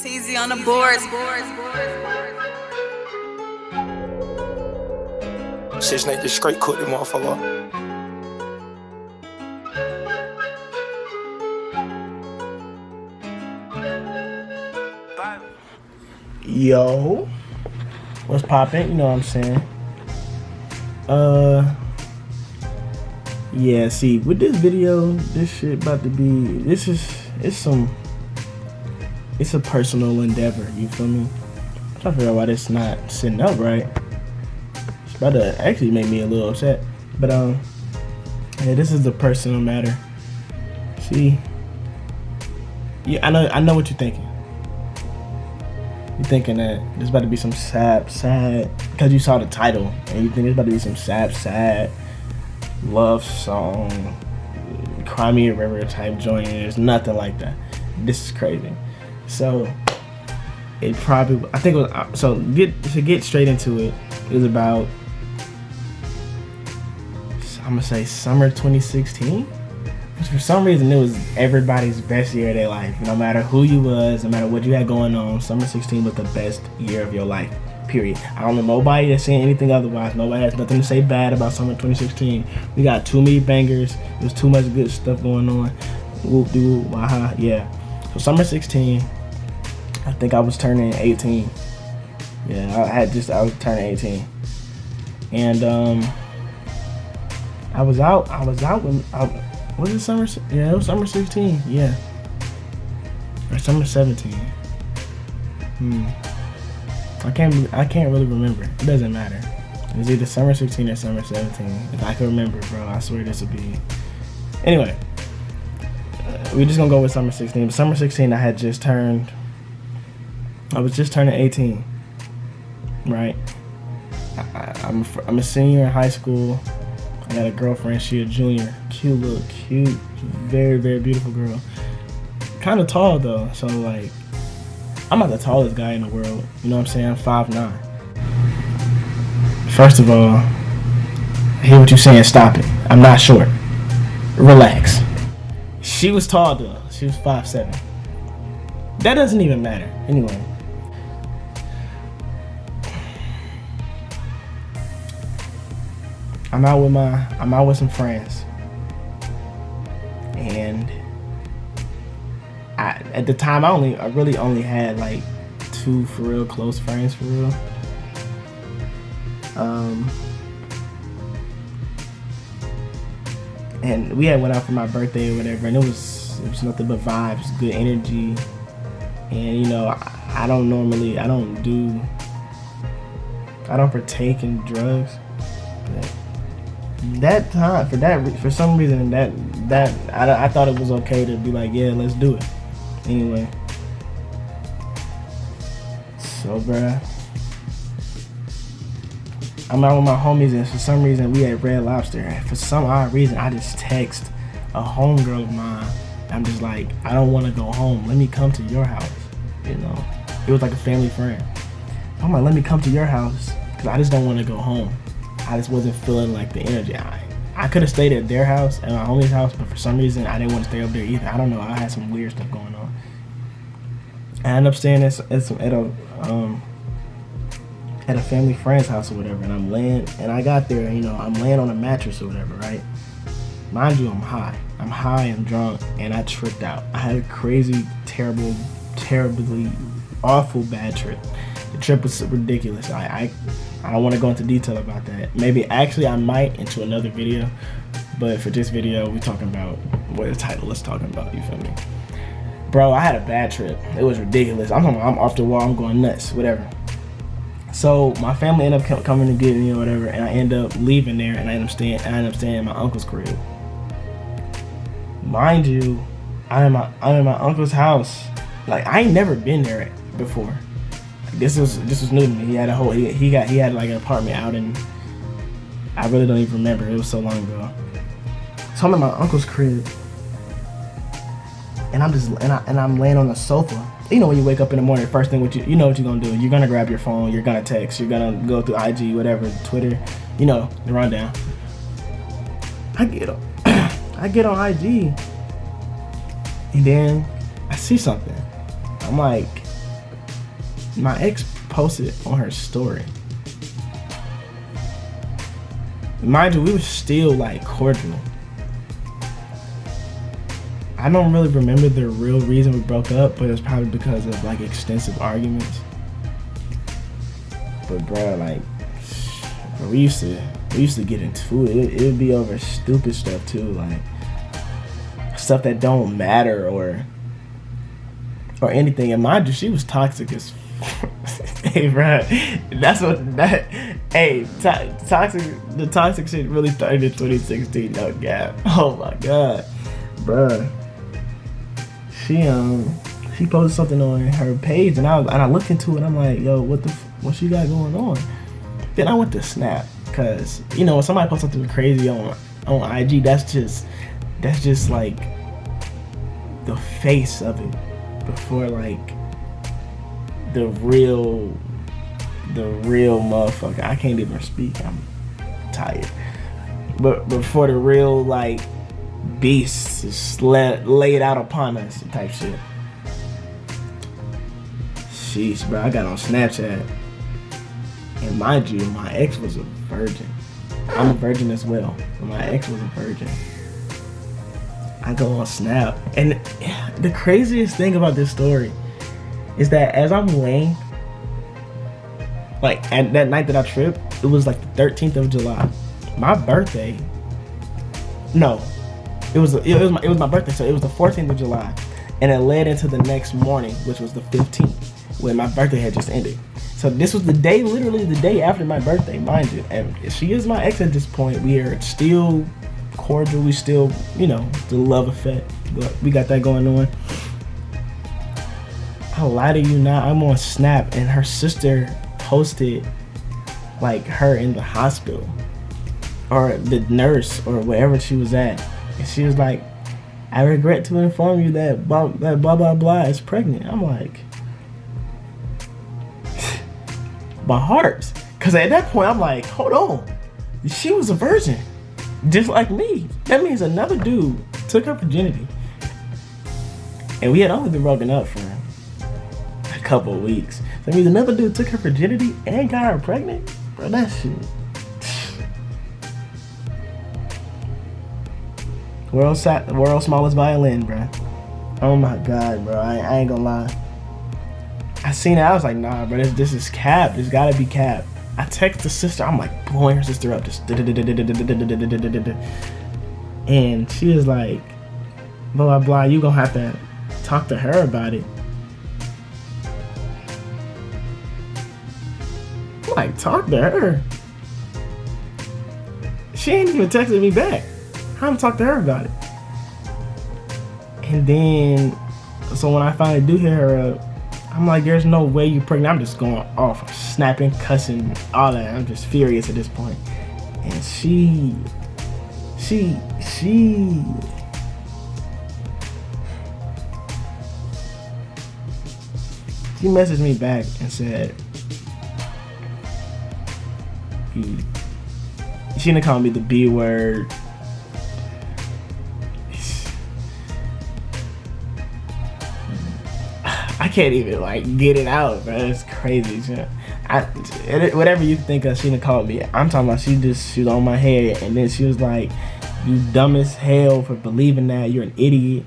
TZ on the boards. Shit, Snake just straight cooked the motherfucker. Yo, what's poppin'? You know what I'm saying? Yeah, see, with this video, this shit about to be, it's a personal endeavor, you feel me? I'm trying to figure out why this not sitting up right. It's about to actually make me a little upset. But, yeah, this is a personal matter. See? Yeah, I know what you're thinking. You're thinking that there's about to be some sad, because you saw the title, and you think there's about to be some sad love song, Cry Me a River type joint. There's nothing like that. This is crazy. So, it probably, I think it was, so to get straight into it, it was about, I'm gonna say summer 2016. For some reason, it was everybody's best year of their life. No matter who you was, no matter what you had going on, summer 16 was the best year of your life, period. I don't know nobody that's saying anything otherwise. Nobody has nothing to say bad about summer 2016. We got too many bangers. There's too much good stuff going on. Whoop de whoop, waha, yeah. So summer 16, I think I was turning 18. Yeah, I was turning 18. And I was out when was it summer? Yeah, it was summer 16. Yeah, or summer 17. I can't really remember. It doesn't matter. It was either summer 16 or summer 17. If I can remember, bro, I swear this would be. Anyway, we're just gonna go with summer 16. But summer 16, I was just turning 18. Right. I'm a senior in high school. I got a girlfriend, she a junior. Cute, very, very beautiful girl. Kind of tall though, so like, I'm not the tallest guy in the world. You know what I'm saying? I'm 5'9". First of all, I hear what you're saying, stop it. I'm not short. Relax. She was tall though, she was 5'7". That doesn't even matter. Anyway. I'm out with some friends, and at the time I really only had like 2 for real close friends for real. And we had went out for my birthday or whatever, and it was nothing but vibes, good energy, and you know I don't partake in drugs. But that time, for some reason, that I thought it was okay to be like, yeah, let's do it. Anyway, so bruh, I'm out with my homies, and for some reason we at Red Lobster. And for some odd reason, I just text a homegirl of mine. I'm just like, I don't want to go home. Let me come to your house. You know, it was like a family friend. I'm like, let me come to your house because I just don't want to go home. I just wasn't feeling like the energy. I could have stayed at their house, at my homie's house, but for some reason I didn't want to stay up there either. I don't know. I had some weird stuff going on. I ended up staying at a family friend's house or whatever, and I got there, you know, I'm laying on a mattress or whatever, right? Mind you, I'm high, I'm drunk, and I tripped out. I had a crazy, terribly awful bad trip. The trip was ridiculous. I don't want to go into detail about that. Maybe actually I might into another video, but for this video we're talking about what the title is talking about. You feel me, bro? I had a bad trip. It was ridiculous. I'm off the wall. I'm going nuts. Whatever. So my family ended up coming to get me or whatever, and I end up leaving there, and I end up staying in my uncle's crib. Mind you, I'm in my uncle's house. Like, I ain't never been there before. This was new to me. He had he had like an apartment out in, I really don't even remember. It was so long ago. So I'm in my uncle's crib, and I'm laying on the sofa. You know, when you wake up in the morning, the first thing you know what you're gonna do. You're gonna grab your phone. You're gonna text. You're gonna go through IG, whatever, Twitter. You know, the rundown. I get on IG, and then I see something. I'm like, My ex posted on her story. Mind you, we were still like cordial. I don't really remember the real reason we broke up, but it was probably because of like extensive arguments. But bro, like, bro, we used to get into it. It would be over stupid stuff too, like stuff that don't matter or anything. And mind you, she was toxic as hey, bro, that's what that. Hey, toxic. The toxic shit really started in 2016. No gap. Oh my god, bro. She posted something on her page, and I looked into it. I'm like, yo, what she got going on? Then I went to Snap, cause you know when somebody posts something crazy on IG, that's just like the face of it before like the real motherfucker. I can't even speak. I'm tired. But before the real like beast is laid out upon us type shit. Sheesh, bro. I got on Snapchat, and mind you, my ex was a virgin. I'm a virgin as well, but my ex was a virgin. I go on Snap, and the craziest thing about this story is that as I'm laying, like at that night that I tripped, it was like the 13th of July. My birthday. No, it was my birthday, so it was the 14th of July, and it led into the next morning, which was the 15th, when my birthday had just ended. So this was the day, literally the day after my birthday, mind you. And she is my ex at this point. We are still cordial. We still, you know, the love affair. But we got that going on. I'll lie to you not. I'm on Snap, and her sister posted like her in the hospital, or the nurse, or wherever she was at, and she was like, "I regret to inform you that blah blah blah is pregnant." I'm like, my heart, because at that point I'm like, hold on, she was a virgin, just like me. That means another dude took her virginity, and we had only been broken up for a couple of weeks. That means another dude took her virginity and got her pregnant, bro. That shit. World's smallest violin, bro. Oh my god, bro. I ain't gonna lie. I seen it. I was like, nah, bro. This is cap. This gotta be cap. I text the sister. I'm like blowing her sister up, just and she was like, blah blah blah. You gonna have to talk to her about it. I'm like, talk to her. She ain't even texted me back. How to talk to her about it? And then, so when I finally do hit her up, I'm like, there's no way you pregnant. I'm just going off. I'm snapping, cussing, all that. I'm just furious at this point. And she messaged me back and said, she didn't call me the B word. I can't even like get it out, bro. It's crazy. Whatever you think of, she done called me. I'm talking about she was on my head, and then she was like, "You dumb as hell for believing that. You're an idiot."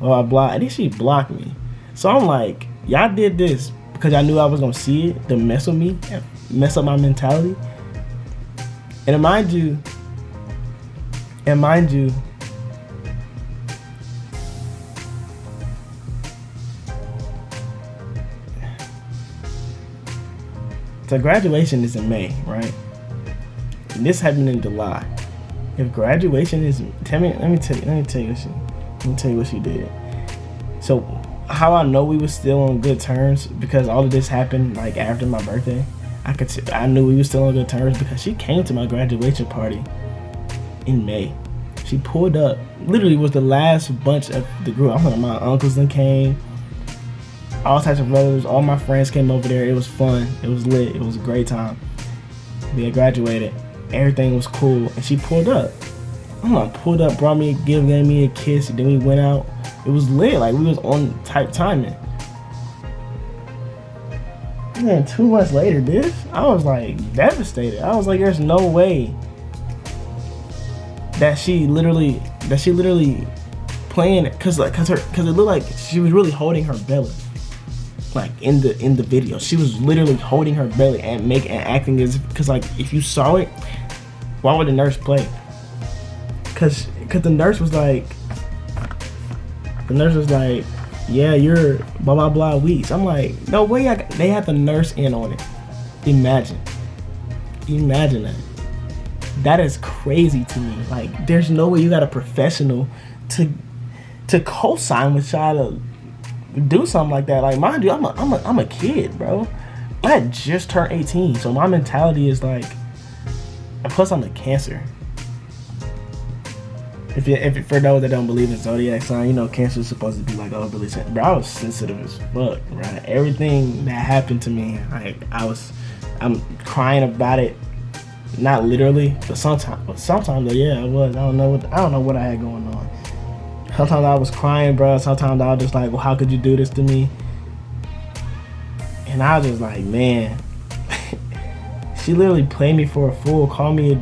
Blah blah. And then she blocked me. So I'm like, y'all did this because y'all knew I was gonna see it to mess with me, mess up my mentality. And mind you. So graduation is in May, right? And this happened in July. If graduation is, let me tell you what she did. So how I know we were still on good terms, because all of this happened like after my birthday. I knew we were still on good terms because she came to my graduation party in May. She pulled up. Literally was the last bunch of the group. I'm like, my uncles then came. All types of relatives, all my friends came over there. It was fun. It was lit. It was a great time. We had graduated. Everything was cool. And she pulled up. I'm like, pulled up, gave me a kiss, and then we went out. It was lit. Like, we was on type timing. And then 2 months later, this, I was like devastated. I was like, there's no way that she literally playing it, cause it looked like she was really holding her belly. Like in the video, she was literally holding her belly and acting as, cause like if you saw it, why would the nurse play? Cause the nurse was like, yeah, you're blah blah blah weeks. I'm like, no way. They had the nurse in on it. Imagine that. That is crazy to me. Like, there's no way you got a professional to co-sign with y'all to do something like that. Like, mind you, I'm a kid, bro. I had just turned 18, so my mentality is like, and plus I'm a Cancer. If for those that don't believe in zodiac sign, you know Cancer is supposed to be like overly sensitive. Bro, I was sensitive as fuck, right? Everything that happened to me, I'm crying about it. Not literally, but sometimes, yeah, I was. I don't know what I had going on. Sometimes I was crying, bro. Sometimes I was just like, well, how could you do this to me? And I was just like, man, she literally played me for a fool, called me a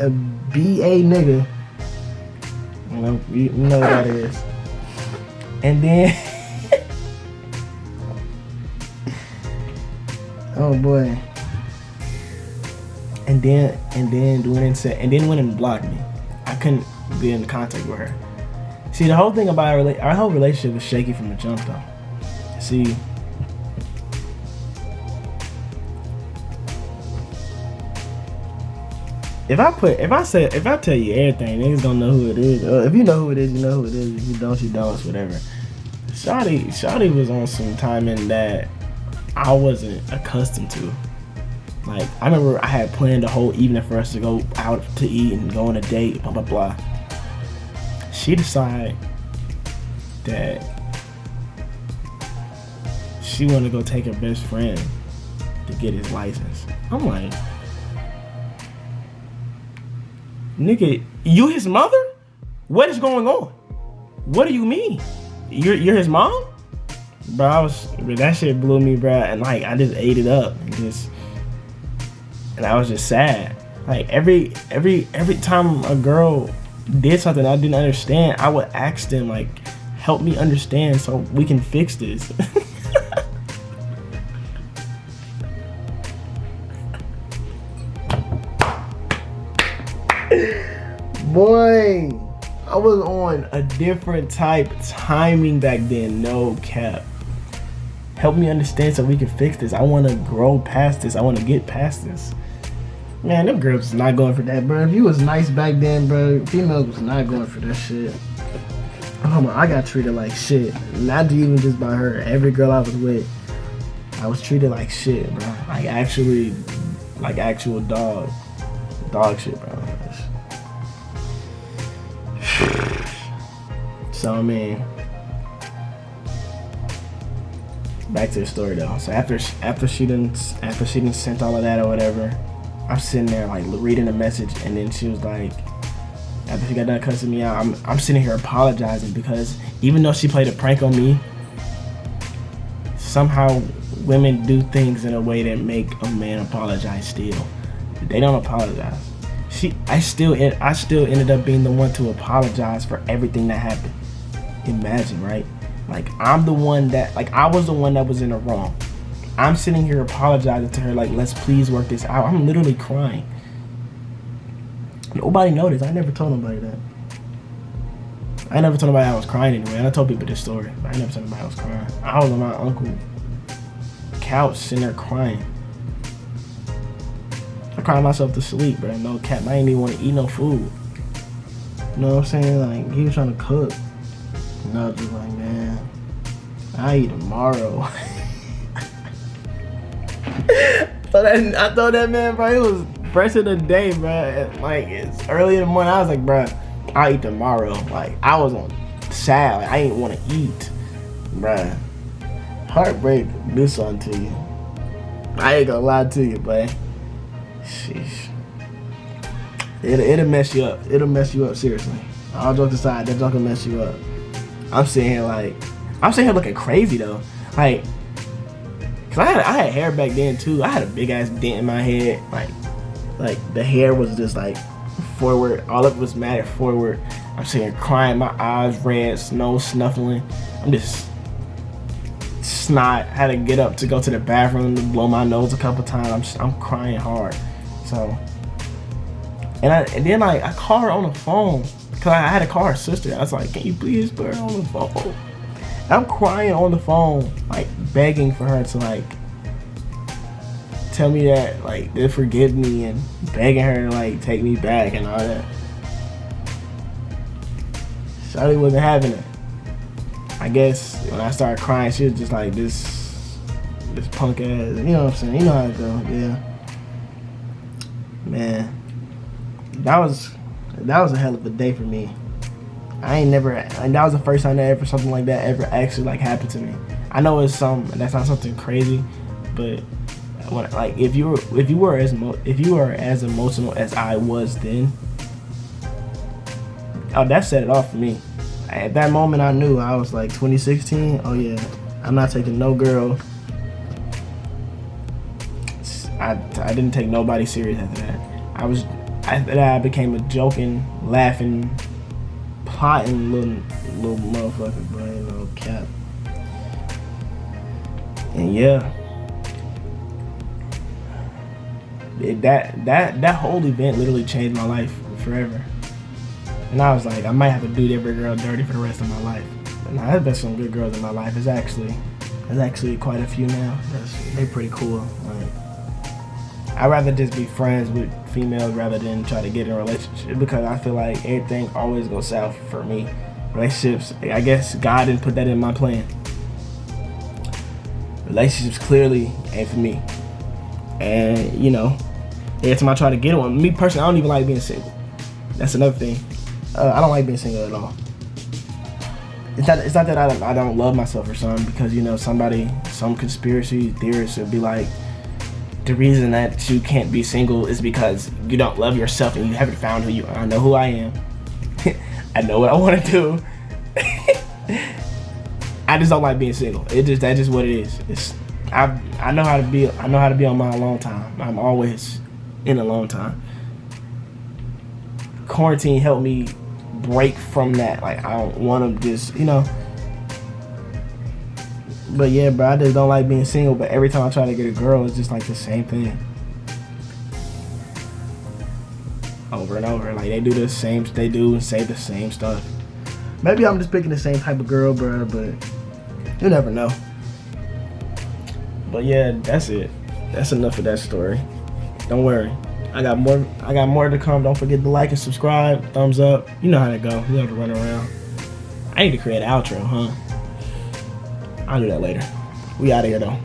BA nigga. You know what that is. And then oh boy. And then went and blocked me. I couldn't be in contact with her. See, the whole thing about our whole relationship was shaky from the jump, though. See, if I tell you everything, niggas gonna know who it is. If you know who it is, you know who it is. If you don't, you don't. It's whatever. Shawty was on some timing that I wasn't accustomed to. Like, I remember I had planned the whole evening for us to go out to eat and go on a date, blah, blah, blah. She decided that she wanted to go take her best friend to get his license. I'm like, nigga, you his mother? What is going on? What do you mean? You're his mom? Bro, that shit blew me, bro. And like, I just ate it up and I was just sad. Like every time a girl did something I didn't understand, I would ask them like, help me understand so we can fix this. Boy, I was on a different type timing back then, no cap. Help me understand so we can fix this. I want to grow past this. I want to get past this. Man, them girls was not going for that, bro. If you was nice back then, bro, females was not going for that shit. Oh my, I got treated like shit. Not even just by her. Every girl I was with, I was treated like shit, bro. Like actual dog shit, bro. So I mean, back to the story though. So after she didn't sent all of that or whatever, I'm sitting there like reading the message, and then she was like, after she got done cussing me out, I'm sitting here apologizing because even though she played a prank on me, somehow women do things in a way that make a man apologize still. They don't apologize. I still ended up being the one to apologize for everything that happened. Imagine, right? Like I was the one that was in the wrong. I'm sitting here apologizing to her like, let's please work this out. I'm literally crying. Nobody noticed. I never told nobody that. I never told nobody I was crying anyway. And I told people this story, but I never told nobody I was crying. I was on my uncle's couch sitting there crying. I cried myself to sleep, bro. No cap. I ain't even want to eat no food. You know what I'm saying? Like, he was trying to cook. And I was just like, man, I eat tomorrow. I told that man, bro, it was fresh of the day, bro. Like, it's early in the morning. I was like, bro, I'll eat tomorrow. Like, I was on sad. Like, I didn't want to eat, bro. Heartbreak do something to you. I ain't gonna lie to you, but sheesh. It'll mess you up. It'll mess you up, seriously. All jokes aside, that joke will mess you up. I'm sitting here looking crazy though. Like, cause I had hair back then too. I had a big ass dent in my head. Like the hair was just like forward. All of it was matted forward. I'm sitting here crying, my eyes red, nose snuffling. I'm just snot. Had to get up to go to the bathroom to blow my nose a couple times. I'm crying hard. So, and then I called her on the phone because I had to call her sister. I was like, can you please put her on the phone? And I'm crying on the phone, like begging for her to like tell me that like they forgive me, and begging her to like take me back and all that. Shawty wasn't having it. I guess when I started crying, she was just like this punk ass. You know what I'm saying? You know how it go. Yeah. Man, that was a hell of a day for me. And that was the first time that ever something like that ever actually like happened to me. I know that's not something crazy, but when, like if you were as emotional as I was then, oh, that set it off for me. At that moment, I knew. I was like 2016. Oh yeah, I'm not taking no girl. I didn't take nobody serious after that. After that I became a joking, laughing, plotting little motherfucker, bro. No cap. And yeah, that whole event literally changed my life forever. And I was like, I might have to do every girl dirty for the rest of my life. And I've been some good girls in my life. There's actually quite a few now. They're pretty cool. Like, I'd rather just be friends with females rather than try to get in a relationship, because I feel like everything always goes south for me. Relationships, I guess God didn't put that in my plan. Relationships clearly ain't for me. And you know, every time I try to get one, me personally, I don't even like being single. That's another thing. I don't like being single at all. It's not that I don't love myself or something, because you know some conspiracy theorists would be like, the reason that you can't be single is because you don't love yourself and you haven't found who you are. I know who I am. I know what I want to do. I just don't like being single. That's just what it is. I know how to be on my alone time. I'm always in alone time. Quarantine helped me break from that. Like, I don't want to just, you know. But yeah, bro, I just don't like being single. But every time I try to get a girl, it's just like the same thing. Over and over. Like, they do and say the same stuff. Maybe I'm just picking the same type of girl, bro, but you never know. But yeah, that's it. That's enough of that story. Don't worry. I got more to come. Don't forget to like and subscribe. Thumbs up. You know how to go. You have to run around. I need to create an outro, huh? I'll do that later. We out of here though.